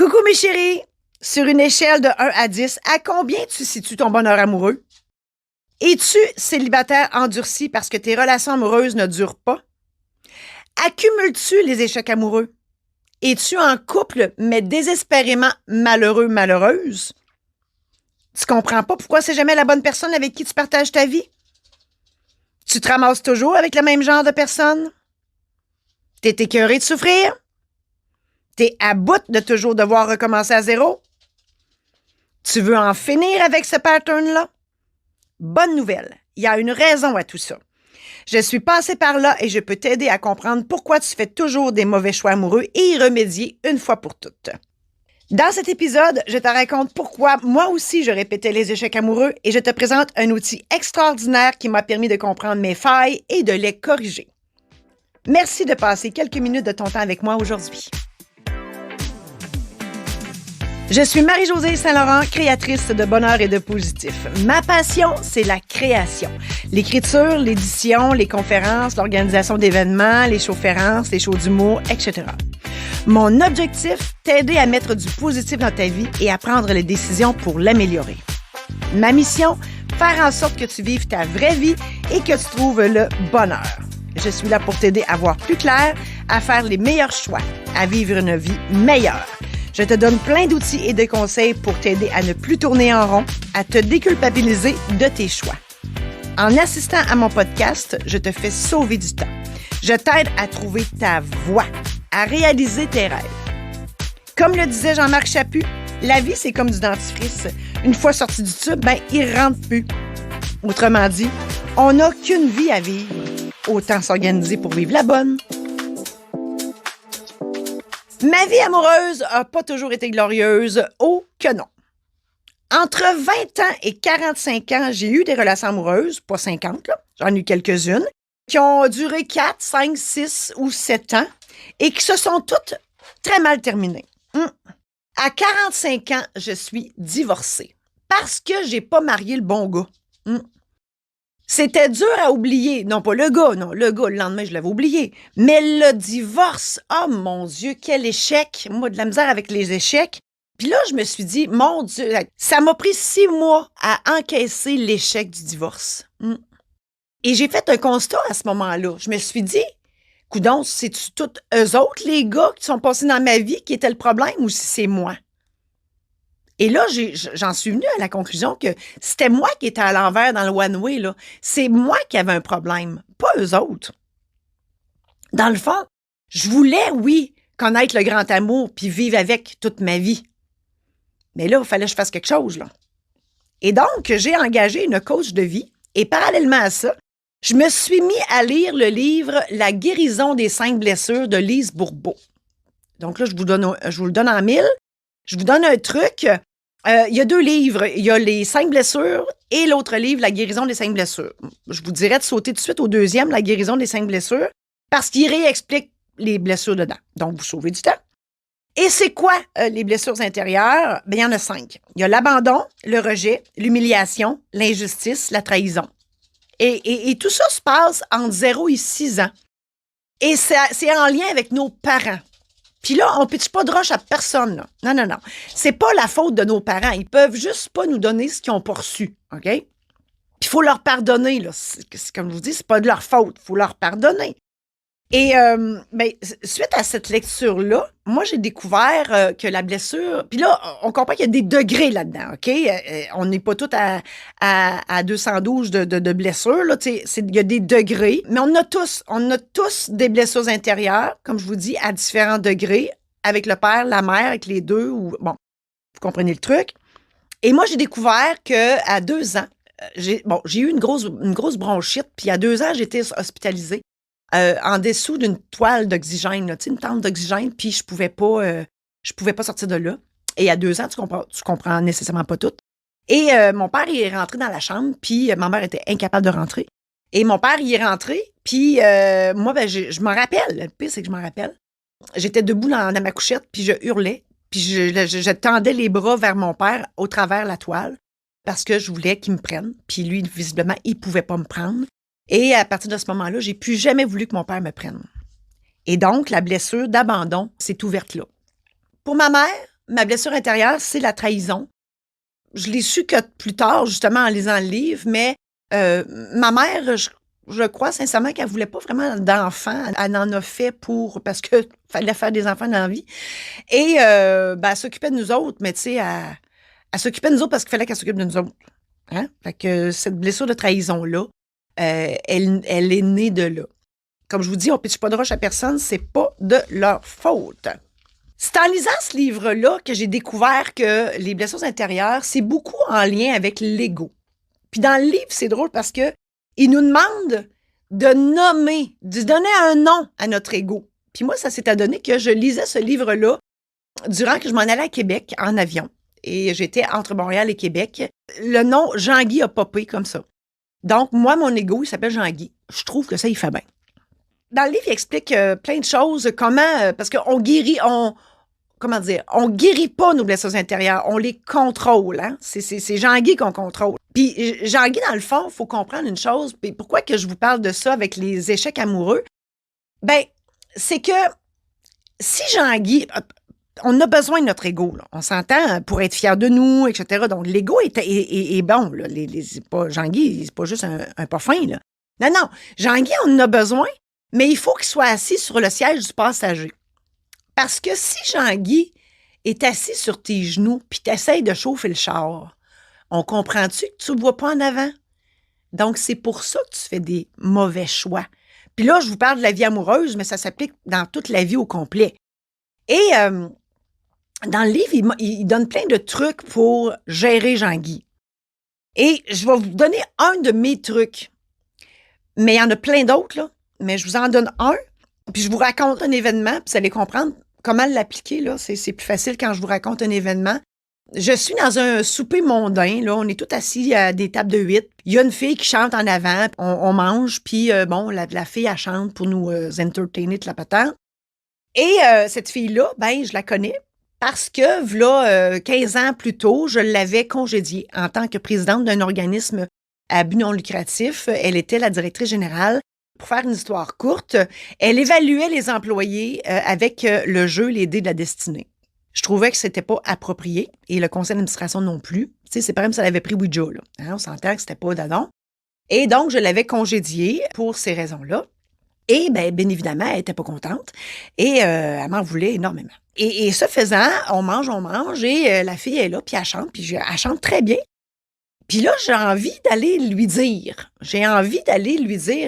Coucou mes chéris! Sur une échelle de 1 à 10, à combien tu situes ton bonheur amoureux? Es-tu célibataire endurci parce que tes relations amoureuses ne durent pas? Accumules-tu les échecs amoureux? Es-tu en couple, mais désespérément malheureux, malheureuse? Tu comprends pas pourquoi c'est jamais la bonne personne avec qui tu partages ta vie? Tu te ramasses toujours avec le même genre de personne? T'es écœuré de souffrir? T'es à bout de toujours devoir recommencer à zéro? Tu veux en finir avec ce pattern-là? Bonne nouvelle, il y a une raison à tout ça. Je suis passée par là et je peux t'aider à comprendre pourquoi tu fais toujours des mauvais choix amoureux et y remédier une fois pour toutes. Dans cet épisode, je te raconte pourquoi moi aussi je répétais les échecs amoureux et je te présente un outil extraordinaire qui m'a permis de comprendre mes failles et de les corriger. Merci de passer quelques minutes de ton temps avec moi aujourd'hui. Je suis Marie-Josée Saint-Laurent, créatrice de bonheur et de positif. Ma passion, c'est la création. L'écriture, l'édition, les conférences, l'organisation d'événements, les showférences, les shows d'humour, etc. Mon objectif, t'aider à mettre du positif dans ta vie et à prendre les décisions pour l'améliorer. Ma mission, faire en sorte que tu vives ta vraie vie et que tu trouves le bonheur. Je suis là pour t'aider à voir plus clair, à faire les meilleurs choix, à vivre une vie meilleure. Je te donne plein d'outils et de conseils pour t'aider à ne plus tourner en rond, à te déculpabiliser de tes choix. En assistant à mon podcast, je te fais sauver du temps. Je t'aide à trouver ta voie, à réaliser tes rêves. Comme le disait Jean-Marc Chaput, la vie, c'est comme du dentifrice. Une fois sorti du tube, il ne rentre plus. Autrement dit, on n'a qu'une vie à vivre. Autant s'organiser pour vivre la bonne. Ma vie amoureuse n'a pas toujours été glorieuse, oh que non. Entre 20 ans et 45 ans, j'ai eu des relations amoureuses, pas 50, là, j'en ai eu quelques-unes, qui ont duré 4, 5, 6 ou 7 ans et qui se sont toutes très mal terminées. À 45 ans, je suis divorcée parce que j'ai pas marié le bon gars. C'était dur à oublier. Non, pas le gars, non. Le gars, le lendemain, je l'avais oublié. Mais le divorce, oh mon Dieu, quel échec. Moi, de la misère avec les échecs. Puis là, je me suis dit, mon Dieu, ça m'a pris 6 mois à encaisser l'échec du divorce. Et j'ai fait un constat à ce moment-là. Je me suis dit, coudonc, c'est-tu tous eux autres, les gars qui sont passés dans ma vie, qui étaient le problème, ou si c'est moi? Et là, j'en suis venue à la conclusion que c'était moi qui étais à l'envers dans le one-way, là. C'est moi qui avais un problème, pas eux autres. Dans le fond, je voulais, oui, connaître le grand amour puis vivre avec toute ma vie. Mais là, il fallait que je fasse quelque chose, là. Et donc, j'ai engagé une coach de vie et parallèlement à ça, je me suis mis à lire le livre « La guérison des 5 blessures » de Lise Bourbeau. Donc là, je vous le donne en 1000. Je vous donne un truc. Il y a 2 livres. Il y a les 5 blessures et l'autre livre, La guérison des 5 blessures. Je vous dirais de sauter tout de suite au deuxième, La guérison des 5 blessures, parce qu'il réexplique les blessures dedans. Donc, vous sauvez du temps. Et c'est quoi les blessures intérieures? Il y en a 5. Il y a l'abandon, le rejet, l'humiliation, l'injustice, la trahison. Et tout ça se passe entre 0 et 6 ans. Et c'est en lien avec nos parents. Puis là, on ne pitche pas de roche à personne. Là. Non. C'est pas la faute de nos parents. Ils peuvent juste pas nous donner ce qu'ils ont pas reçu. OK? Puis il faut leur pardonner. Là. Comme je vous dis, c'est pas de leur faute. Il faut leur pardonner. Et suite à cette lecture-là, moi, j'ai découvert que la blessure... Puis là, on comprend qu'il y a des degrés là-dedans, OK? On n'est pas tous à 212 de blessures, là. Il y a des degrés, mais on a tous des blessures intérieures, comme je vous dis, à différents degrés, avec le père, la mère, avec les deux, ou bon, vous comprenez le truc. Et moi, j'ai découvert qu'à 2 ans, j'ai eu une grosse bronchite, puis à 2 ans, j'étais hospitalisée. En dessous d'une toile d'oxygène, là, une tente d'oxygène, puis je pouvais pas sortir de là. Et à 2 ans, tu comprends nécessairement pas tout. Et mon père, il est rentré dans la chambre, puis ma mère était incapable de rentrer. Et mon père, il est rentré, puis moi, je m'en rappelle. Le pire, c'est que je m'en rappelle. J'étais debout dans ma couchette, puis je hurlais, puis je tendais les bras vers mon père au travers la toile, parce que je voulais qu'il me prenne. Puis lui, visiblement, il pouvait pas me prendre. Et à partir de ce moment-là, j'ai plus jamais voulu que mon père me prenne. Et donc, la blessure d'abandon s'est ouverte là. Pour ma mère, ma blessure intérieure, c'est la trahison. Je l'ai su que plus tard, justement, en lisant le livre, mais ma mère, je crois sincèrement qu'elle voulait pas vraiment d'enfants. Elle en a fait parce que fallait faire des enfants dans la vie. Et elle s'occupait de nous autres, mais tu sais, elle s'occupait de nous autres parce qu'il fallait qu'elle s'occupe de nous autres. Hein? Fait que cette blessure de trahison-là, elle est née de là. Comme je vous dis, on ne pitche pas de roche à personne, c'est pas de leur faute. C'est en lisant ce livre-là que j'ai découvert que les blessures intérieures, c'est beaucoup en lien avec l'ego. Puis dans le livre, c'est drôle parce que il nous demande de nommer, de donner un nom à notre ego. Puis moi, ça s'est adonné que je lisais ce livre-là durant que je m'en allais à Québec en avion. Et j'étais entre Montréal et Québec. Le nom Jean-Guy a popé comme ça. Donc, moi, mon ego, il s'appelle Jean-Guy. Je trouve que ça, il fait bien. Dans le livre, il explique plein de choses, comment, parce qu'on guérit, on guérit pas nos blessures intérieures, on les contrôle, hein? C'est Jean-Guy qu'on contrôle. Puis Jean-Guy, dans le fond, il faut comprendre une chose, puis pourquoi que je vous parle de ça avec les échecs amoureux? Ben, c'est que si Jean-Guy, on a besoin de notre ego, là. On s'entend pour être fier de nous, etc. Donc, l'ego est bon, là. C'est pas, Jean-Guy, c'est pas juste un pas fin, là. Non, Jean-Guy, on en a besoin, mais il faut qu'il soit assis sur le siège du passager. Parce que si Jean-Guy est assis sur tes genoux puis t'essayes de chauffer le char, on comprend-tu que tu ne le vois pas en avant? Donc, c'est pour ça que tu fais des mauvais choix. Puis là, je vous parle de la vie amoureuse, mais ça s'applique dans toute la vie au complet. Et dans le livre, il donne plein de trucs pour gérer Jean-Guy. Et je vais vous donner un de mes trucs. Mais il y en a plein d'autres, là. Mais je vous en donne un, puis je vous raconte un événement, puis vous allez comprendre comment l'appliquer, là. C'est plus facile quand je vous raconte un événement. Je suis dans un souper mondain, là. On est tous assis à des tables de 8. Il y a une fille qui chante en avant, on mange, puis la fille, elle chante pour nous entertainer de la patente. Et cette fille-là, je la connais parce que, là, 15 ans plus tôt, je l'avais congédiée en tant que présidente d'un organisme à but non lucratif. Elle était la directrice générale. Pour faire une histoire courte, elle évaluait les employés avec le jeu Les dés de la destinée. Je trouvais que c'était pas approprié et le conseil d'administration non plus. Tu sais, c'est pas même si elle avait pris Ouija, là. Hein, on s'entend que c'était pas d'adon. Et donc, je l'avais congédiée pour ces raisons-là. Et bien évidemment, elle était pas contente et elle m'en voulait énormément. Et ce faisant, on mange et la fille est là, puis elle chante, puis elle chante très bien. Puis là, j'ai envie d'aller lui dire.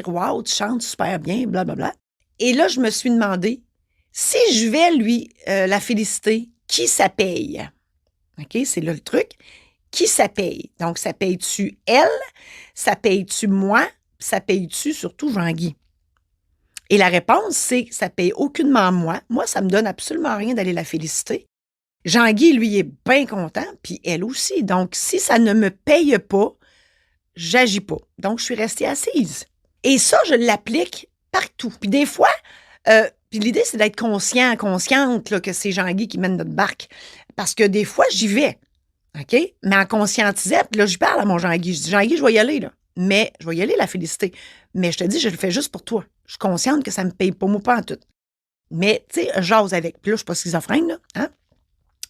Waouh, tu chantes super bien, blablabla. Et là, je me suis demandé, si je vais lui la féliciter, qui ça paye? OK, c'est là le truc. Qui ça paye? Donc, ça paye-tu elle? Ça paye-tu moi? Ça paye-tu surtout Jean-Guy? Et la réponse, c'est que ça paye aucunement moi. Moi, ça me donne absolument rien d'aller la féliciter. Jean-Guy, lui, est bien content, puis elle aussi. Donc, si ça ne me paye pas, j'agis pas. Donc, je suis restée assise. Et ça, je l'applique partout. Puis des fois, puis l'idée, c'est d'être consciente là, que c'est Jean-Guy qui mène notre barque. Parce que des fois, j'y vais. OK? Mais en conscientisant, puis là, je parle à mon Jean-Guy. Je dis, Jean-Guy, je vais y aller, là. Mais je vais y aller la féliciter. Mais je te dis, je le fais juste pour toi. Je suis consciente que ça me paye pas, moi, pas en tout. Mais, tu sais, j'ose avec. Puis là, je suis pas schizophrène, là. Hein?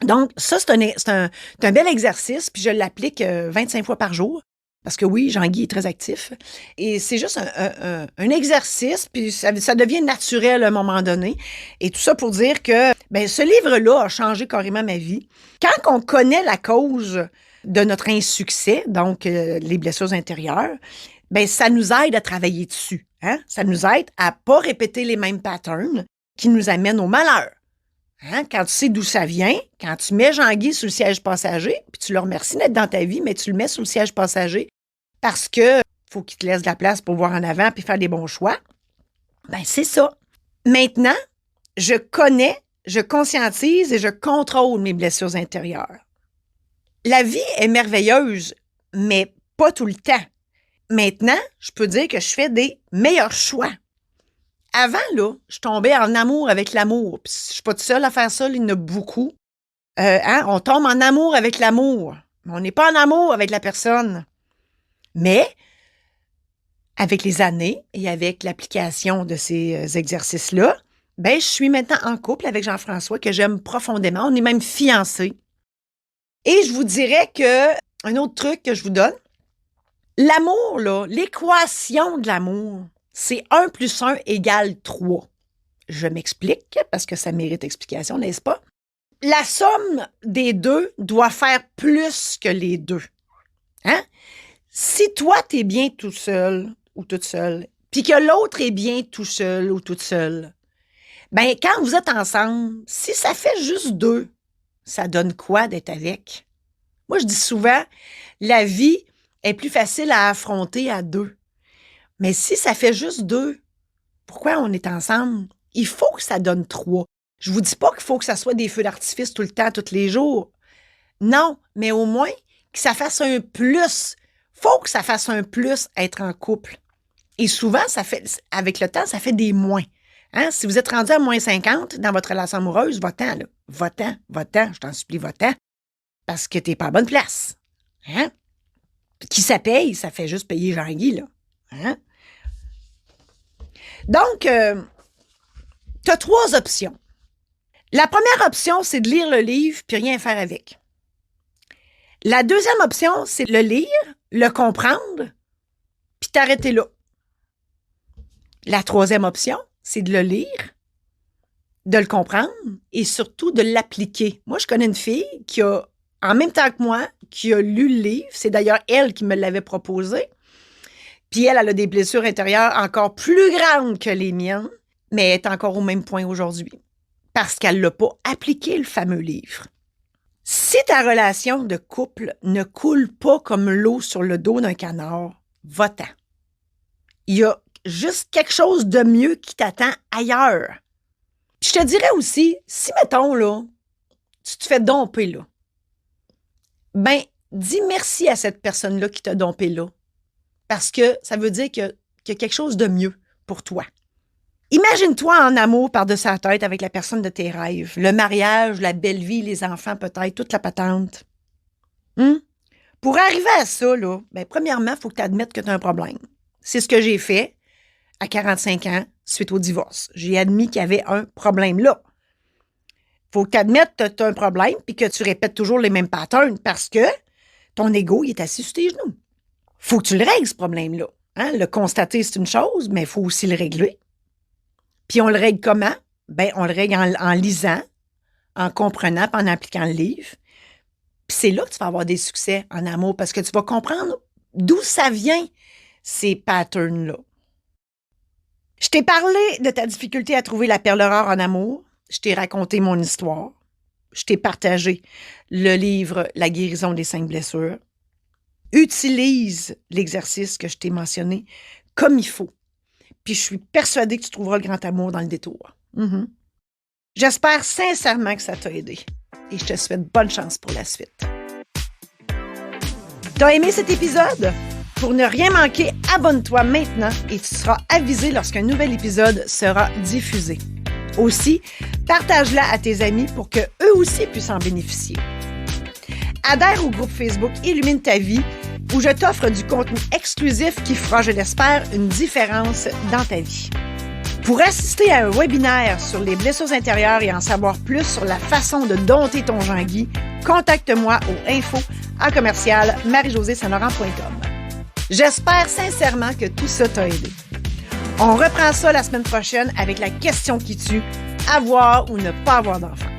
Donc, ça, c'est un bel exercice, puis je l'applique 25 fois par jour. Parce que oui, Jean-Guy est très actif. Et c'est juste un exercice, puis ça devient naturel à un moment donné. Et tout ça pour dire que ce livre-là a changé carrément ma vie. Quand on connaît la cause de notre insuccès, donc les blessures intérieures, ça nous aide à travailler dessus. Hein? Ça nous aide à pas répéter les mêmes patterns qui nous amènent au malheur. Hein? Quand tu sais d'où ça vient, quand tu mets Jean-Guy sur le siège passager, puis tu le remercies d'être dans ta vie, mais tu le mets sur le siège passager parce que faut qu'il te laisse de la place pour voir en avant puis faire des bons choix, c'est ça. Maintenant, je connais, je conscientise et je contrôle mes blessures intérieures. La vie est merveilleuse, mais pas tout le temps. Maintenant, je peux dire que je fais des meilleurs choix. Avant, là, je tombais en amour avec l'amour. Puis, je suis pas toute seule à faire ça, il y en a beaucoup. On tombe en amour avec l'amour. Mais on n'est pas en amour avec la personne. Mais, avec les années et avec l'application de ces exercices-là, Ben, je suis maintenant en couple avec Jean-François, que j'aime profondément. On est même fiancés. Et je vous dirais que, un autre truc que je vous donne, l'amour, là, l'équation de l'amour, c'est 1 + 1 = 3. Je m'explique, parce que ça mérite explication, n'est-ce pas? La somme des deux doit faire plus que les deux. Hein? Si toi, t'es bien tout seul ou toute seule, puis que l'autre est bien tout seul ou toute seule, ben quand vous êtes ensemble, si ça fait juste 2, ça donne quoi d'être avec? Moi, je dis souvent, la vie est plus facile à affronter à 2. Mais si ça fait juste 2, pourquoi on est ensemble? Il faut que ça donne 3. Je vous dis pas qu'il faut que ça soit des feux d'artifice tout le temps, tous les jours. Non, mais au moins que ça fasse un plus. Faut que ça fasse un plus être en couple. Et souvent, ça fait, avec le temps, ça fait des moins. Hein? Si vous êtes rendu à -50 dans votre relation amoureuse, va-t'en, là. Va-t'en, je t'en supplie, va-t'en. Parce que t'es pas à bonne place. Hein? Qui ça paye? Ça fait juste payer Jean-Guy, là. Hein? Donc, tu as 3 options. La première option, c'est de lire le livre puis rien faire avec. La deuxième option, c'est de le lire, le comprendre, puis t'arrêter là. La troisième option, c'est de le lire, de le comprendre et surtout de l'appliquer. Moi, je connais une fille qui a, en même temps que moi, qui a lu le livre. C'est d'ailleurs elle qui me l'avait proposé. Puis elle a des blessures intérieures encore plus grandes que les miennes, mais elle est encore au même point aujourd'hui. Parce qu'elle ne l'a pas appliqué, le fameux livre. Si ta relation de couple ne coule pas comme l'eau sur le dos d'un canard, va-t'en. Il y a juste quelque chose de mieux qui t'attend ailleurs. Puis je te dirais aussi, si, mettons, là, tu te fais domper, là, ben, dis merci à cette personne-là qui t'a dompé là. Parce que ça veut dire qu'il y a quelque chose de mieux pour toi. Imagine-toi en amour par-dessus la tête avec la personne de tes rêves. Le mariage, la belle vie, les enfants peut-être, toute la patente. Pour arriver à ça, là, ben, premièrement, il faut que tu admettes que tu as un problème. C'est ce que j'ai fait à 45 ans suite au divorce. J'ai admis qu'il y avait un problème là. Il faut que tu admettes que tu as un problème puis que tu répètes toujours les mêmes patterns parce que ton ego il est assis sur tes genoux. Faut que tu le règles, ce problème-là. Hein? Le constater, c'est une chose, mais il faut aussi le régler. Puis on le règle comment? Ben, on le règle en lisant, en comprenant, puis en appliquant le livre. Puis c'est là que tu vas avoir des succès en amour parce que tu vas comprendre d'où ça vient, ces patterns-là. Je t'ai parlé de ta difficulté à trouver la perle rare en amour. Je t'ai raconté mon histoire. Je t'ai partagé le livre « La guérison des 5 blessures ». Utilise l'exercice que je t'ai mentionné comme il faut. Puis je suis persuadée que tu trouveras le grand amour dans le détour. J'espère sincèrement que ça t'a aidé. Et je te souhaite bonne chance pour la suite. T'as aimé cet épisode? Pour ne rien manquer, abonne-toi maintenant et tu seras avisé lorsqu'un nouvel épisode sera diffusé. Aussi, partage-la à tes amis pour qu'eux aussi puissent en bénéficier. Adhère au groupe Facebook Illumine ta vie où je t'offre du contenu exclusif qui fera, je l'espère, une différence dans ta vie. Pour assister à un webinaire sur les blessures intérieures et en savoir plus sur la façon de dompter ton Jean-Guy, contacte-moi au info@marijosésaint-laurent.com. J'espère sincèrement que tout ça t'a aidé. On reprend ça la semaine prochaine avec la question qui tue, avoir ou ne pas avoir d'enfant.